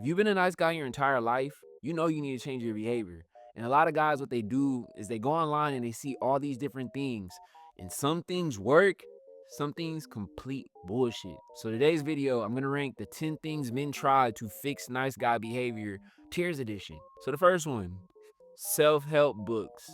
you've been a nice guy your entire life, you know you need to change your behavior. And a lot of guys, what they do is they go online and they see all these different things. And some things work, some things complete bullshit. So today's video, I'm gonna rank the 10 things men try to fix nice guy behavior, Tears Edition. So the first one, self-help books.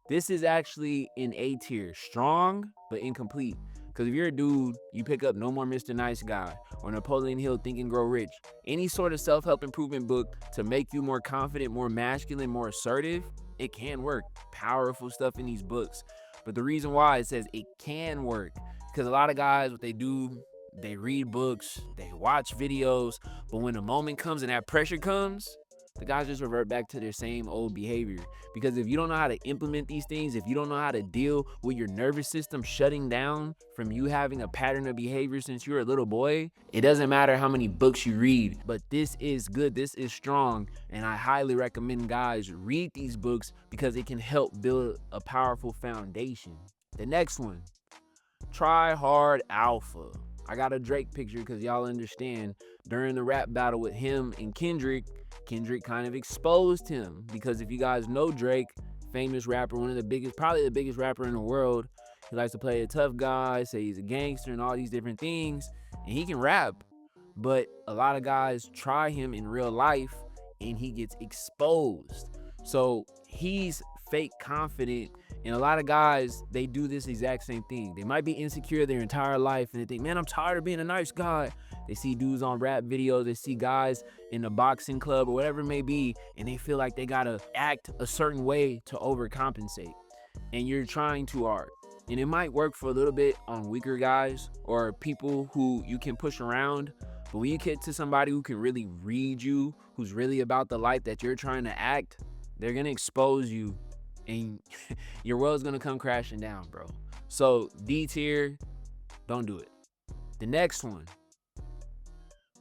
This is actually in A tier, strong but incomplete. Because if you're a dude, you pick up No More Mr. Nice Guy or Napoleon Hill Think and Grow Rich, any sort of self-help improvement book to make you more confident, more masculine, more assertive, it can work. Powerful stuff in these books. But the reason why it says it can work, because a lot of guys, what they do, they read books, they watch videos, but when the moment comes and that pressure comes, the guys just revert back to their same old behavior. Because if you don't know how to implement these things, if you don't know how to deal with your nervous system shutting down from you having a pattern of behavior since you were a little boy, it doesn't matter how many books you read. But this is good, this is strong, and I highly recommend guys read these books because it can help build a powerful foundation. The next one, Try Hard Alpha. I got a Drake picture because y'all understand during the rap battle with him and Kendrick kind of exposed him. Because if you guys know Drake, famous rapper, one of the biggest, probably the biggest rapper in the world, he likes to play a tough guy, say he's a gangster and all these different things, and he can rap. But a lot of guys try him in real life and he gets exposed. So he's fake confident, and a lot of guys, they do this exact same thing. They might be insecure their entire life and they think, man, I'm tired of being a nice guy. They see dudes on rap videos, they see guys in a boxing club or whatever it may be, and they feel like they gotta act a certain way to overcompensate. And you're trying too hard. And it might work for a little bit on weaker guys or people who you can push around. But when you get to somebody who can really read you, who's really about the life that you're trying to act, they're gonna expose you and your world's gonna come crashing down, bro. So D tier, don't do it. The next one,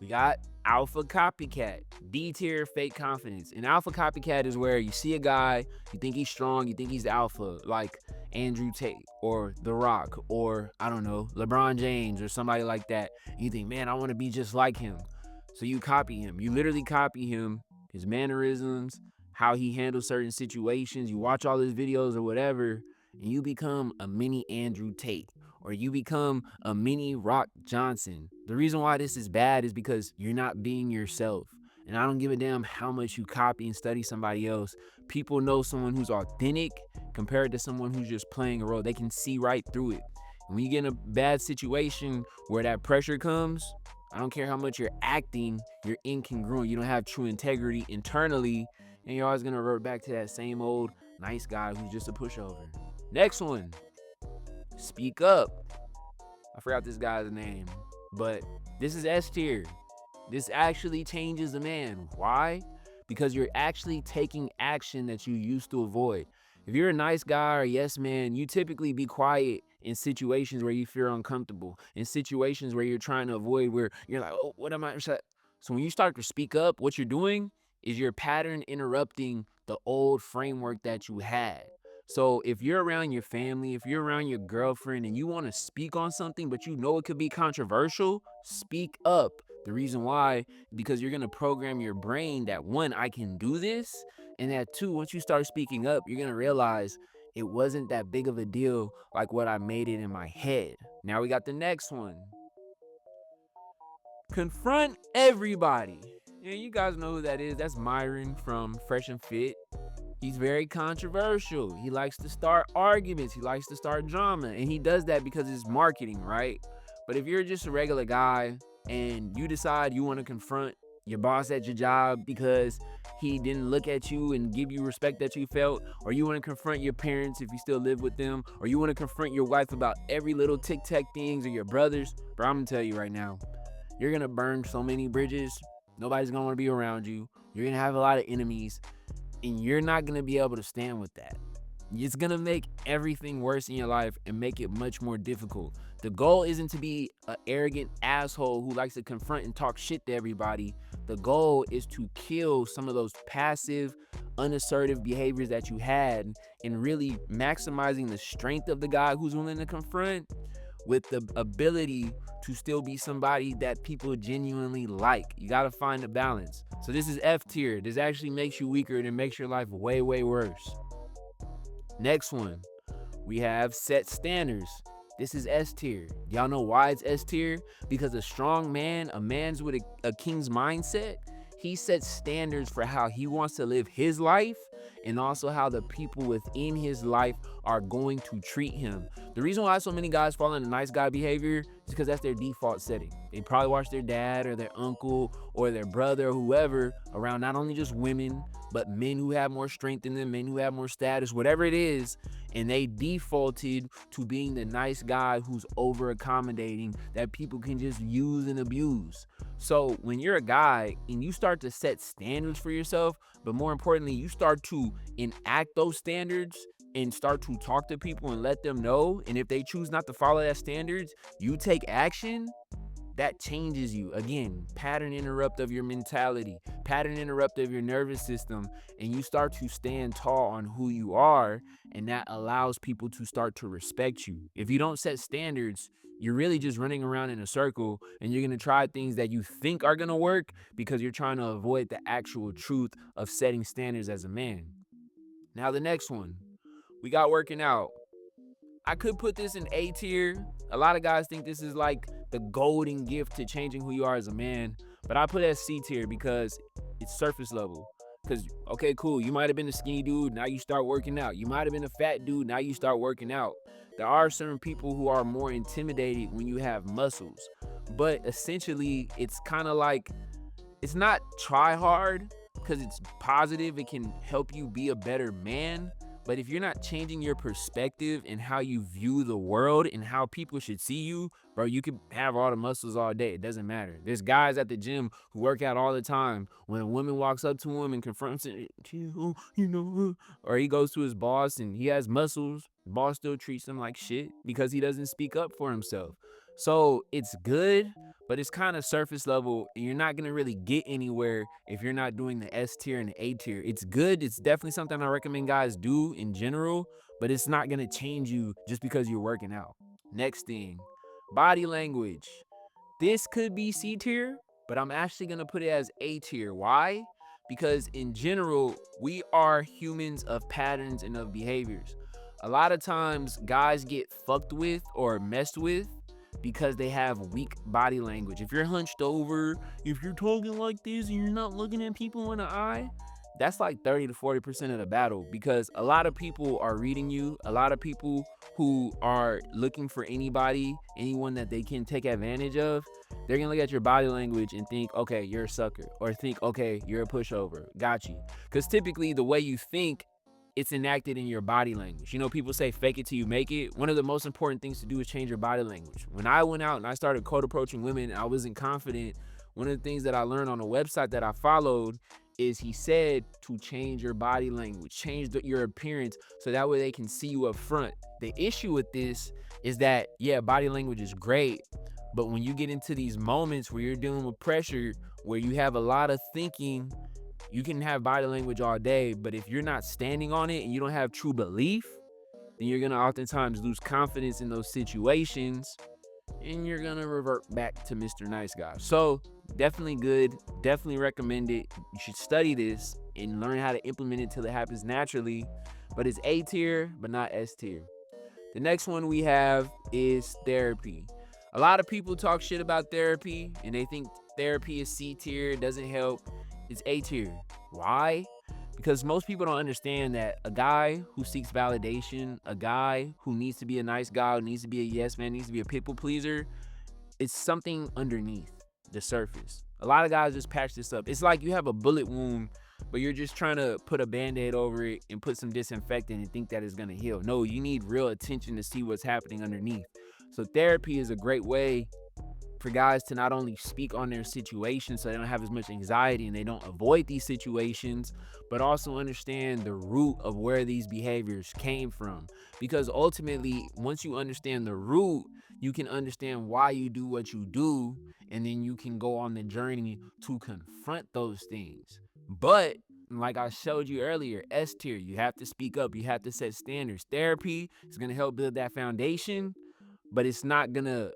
we got alpha copycat. D tier, fake confidence. An alpha copycat is where you see a guy, you think he's strong, you think he's alpha, like Andrew Tate or The Rock or I don't know, LeBron James or somebody like that. And you think, man, I want to be just like him. So you copy him. You literally copy him, his mannerisms, how he handles certain situations. You watch all his videos or whatever, and you become a mini Andrew Tate or you become a mini Rock Johnson. The reason why this is bad is because you're not being yourself. And I don't give a damn how much you copy and study somebody else. People know someone who's authentic compared to someone who's just playing a role. They can see right through it. And when you get in a bad situation where that pressure comes, I don't care how much you're acting, you're incongruent. You don't have true integrity internally, and you're always gonna revert back to that same old nice guy who's just a pushover. Next one, speak up. I forgot this guy's name, but this is S tier. This actually changes a man. Why? Because you're actually taking action that you used to avoid. If you're a nice guy or yes man, you typically be quiet in situations where you feel uncomfortable, in situations where you're trying to avoid, where you're like, oh, what am I? So when you start to speak up, what you're doing is you're pattern interrupting the old framework that you had. So if you're around your family, if you're around your girlfriend and you want to speak on something, but you know it could be controversial, speak up. The reason why, because you're going to program your brain that one, I can do this. And that two, once you start speaking up, you're going to realize it wasn't that big of a deal like what I made it in my head. Now we got the next one. Confront everybody. And you guys know who that is. That's Myron from Fresh and Fit. He's very controversial. He likes to start arguments. He likes to start drama. And he does that because it's marketing, right? But if you're just a regular guy and you decide you want to confront your boss at your job because he didn't look at you and give you respect that you felt, or you want to confront your parents if you still live with them, or you want to confront your wife about every little tic-tac things, or your brothers, bro, I'm going to tell you right now, you're going to burn so many bridges. Nobody's going to want to be around you. You're going to have a lot of enemies. And you're not going to be able to stand with that. It's going to make everything worse in your life and make it much more difficult. The goal isn't to be an arrogant asshole who likes to confront and talk shit to everybody. The goal is to kill some of those passive, unassertive behaviors that you had and really maximizing the strength of the guy who's willing to confront with the ability to still be somebody that people genuinely like. You gotta find a balance. So this is F tier. This actually makes you weaker and it makes your life way, way worse. Next one, we have set standards. This is S tier. Y'all know why it's S tier? Because a strong man, a man's with a king's mindset, he sets standards for how he wants to live his life and also how the people within his life are going to treat him. The reason why so many guys fall into nice guy behavior is because that's their default setting. They probably watch their dad or their uncle or their brother or whoever around not only just women, but men who have more strength in them, men who have more status, whatever it is, and they defaulted to being the nice guy who's over accommodating that people can just use and abuse. So when you're a guy and you start to set standards for yourself, but more importantly, you start to enact those standards and start to talk to people and let them know, and if they choose not to follow that standards, you take action, that changes you. Again, pattern interrupt of your mentality, pattern interrupt of your nervous system, and you start to stand tall on who you are, and that allows people to start to respect you. If you don't set standards, you're really just running around in a circle and you're going to try things that you think are going to work because you're trying to avoid the actual truth of setting standards as a man. Now, the next one, we got working out. I could put this in A tier. A lot of guys think this is like the golden gift to changing who you are as a man, but I put it as C tier because it's surface level. Because, okay, cool, you might have been a skinny dude, now you start working out. You might have been a fat dude, now you start working out. There are certain people who are more intimidated when you have muscles, but essentially, it's kind of like it's not try hard because it's positive. It can help you be a better man. But if you're not changing your perspective and how you view the world and how people should see you, bro, you can have all the muscles all day. It doesn't matter. There's guys at the gym who work out all the time. When a woman walks up to him and confronts him, or he goes to his boss and he has muscles, the boss still treats him like shit because he doesn't speak up for himself. So it's good, but it's kind of surface level, and you're not gonna really get anywhere if you're not doing the S tier and the A tier. It's good. It's definitely something I recommend guys do in general, but it's not gonna change you just because you're working out. Next thing, body language. This could be C tier, but I'm actually gonna put it as A tier. Why? Because in general, we are humans of patterns and of behaviors. A lot of times, guys get fucked with or messed with because they have weak body language. If you're hunched over, if you're talking like this and you're not looking at people in the eye, that's like 30 to 40% of the battle because a lot of people are reading you. A lot of people who are looking for anyone that they can take advantage of, they're gonna look at your body language and think, okay, you're a sucker, or think, okay, you're a pushover. Got you. Because typically, the way you think, it's enacted in your body language. You know, people say fake it till you make it. One of the most important things to do is change your body language. When I went out and I started cold approaching women, I wasn't confident. One of the things that I learned on a website that I followed is he said to change your body language, change your appearance so that way they can see you up front. The issue with this is that, yeah, body language is great, but when you get into these moments where you're dealing with pressure, where you have a lot of thinking, you can have body language all day, but if you're not standing on it and you don't have true belief, then you're gonna oftentimes lose confidence in those situations and you're gonna revert back to Mr. Nice Guy. So definitely good, definitely recommend it. You should study this and learn how to implement it till it happens naturally. But it's A tier, but not S tier. The next one we have is therapy. A lot of people talk shit about therapy and they think therapy is C tier, doesn't help. It's A tier. Why? Because most people don't understand that a guy who seeks validation, a guy who needs to be a nice guy, who needs to be a yes man, needs to be a people pleaser, it's something underneath the surface. A lot of guys just patch this up. It's like you have a bullet wound, but you're just trying to put a band-aid over it and put some disinfectant and think that it's gonna heal. No, you need real attention to see what's happening underneath. So therapy is a great way for guys to not only speak on their situation so they don't have as much anxiety and they don't avoid these situations, but also understand the root of where these behaviors came from. Because ultimately, once you understand the root, you can understand why you do what you do, and then you can go on the journey to confront those things. But like I showed you earlier, S tier, you have to speak up, you have to set standards. Therapy is going to help build that foundation, but it's not gonna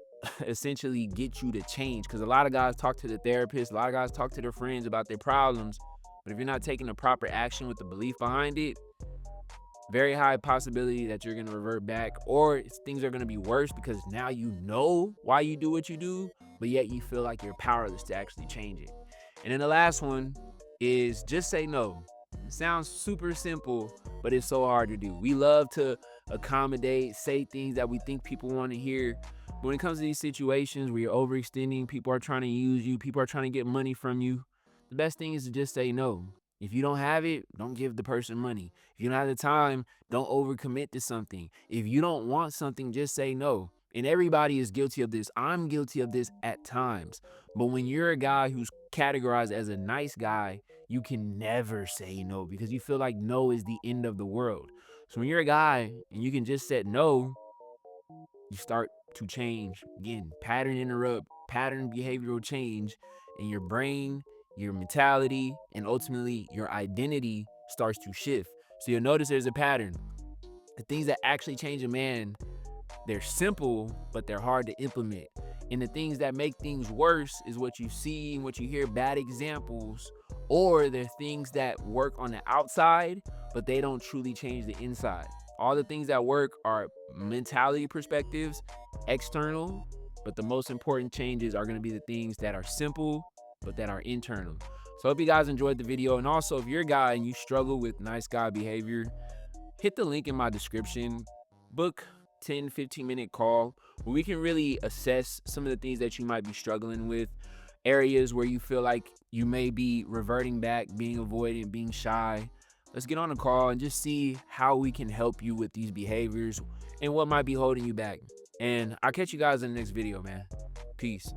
essentially get you to change. Because a lot of guys talk to the therapist, a lot of guys talk to their friends about their problems, but if you're not taking the proper action with the belief behind it, very high possibility that you're going to revert back, or things are going to be worse because now you know why you do what you do, but yet you feel like you're powerless to actually change it. And then the last one is just say no. It sounds super simple, but it's so hard to do. We love to accommodate, say things that we think people want to hear. But when it comes to these situations where you're overextending, people are trying to use you, people are trying to get money from you, the best thing is to just say no. If you don't have it, don't give the person money. If you don't have the time, don't overcommit to something. If you don't want something, just say no. And everybody is guilty of this. I'm guilty of this at times. But when you're a guy who's categorized as a nice guy, you can never say no because you feel like no is the end of the world. So when you're a guy and you can just say no, you start to change. Again, pattern interrupt, pattern behavioral change, and your brain, your mentality, and ultimately your identity starts to shift. So you'll notice there's a pattern. The things that actually change a man, they're simple, but they're hard to implement. And the things that make things worse is what you see and what you hear, bad examples, or they're things that work on the outside, but they don't truly change the inside. All the things that work are mentality perspectives, external, but the most important changes are going to be the things that are simple, but that are internal. So I hope you guys enjoyed the video. And also, if you're a guy and you struggle with nice guy behavior, hit the link in my description, book 10-15 minute call where we can really assess some of the things that you might be struggling with, areas where you feel like you may be reverting back, being avoidant, being shy. Let's get on a call and just see how we can help you with these behaviors and what might be holding you back. And I'll catch you guys in the next video, man. Peace.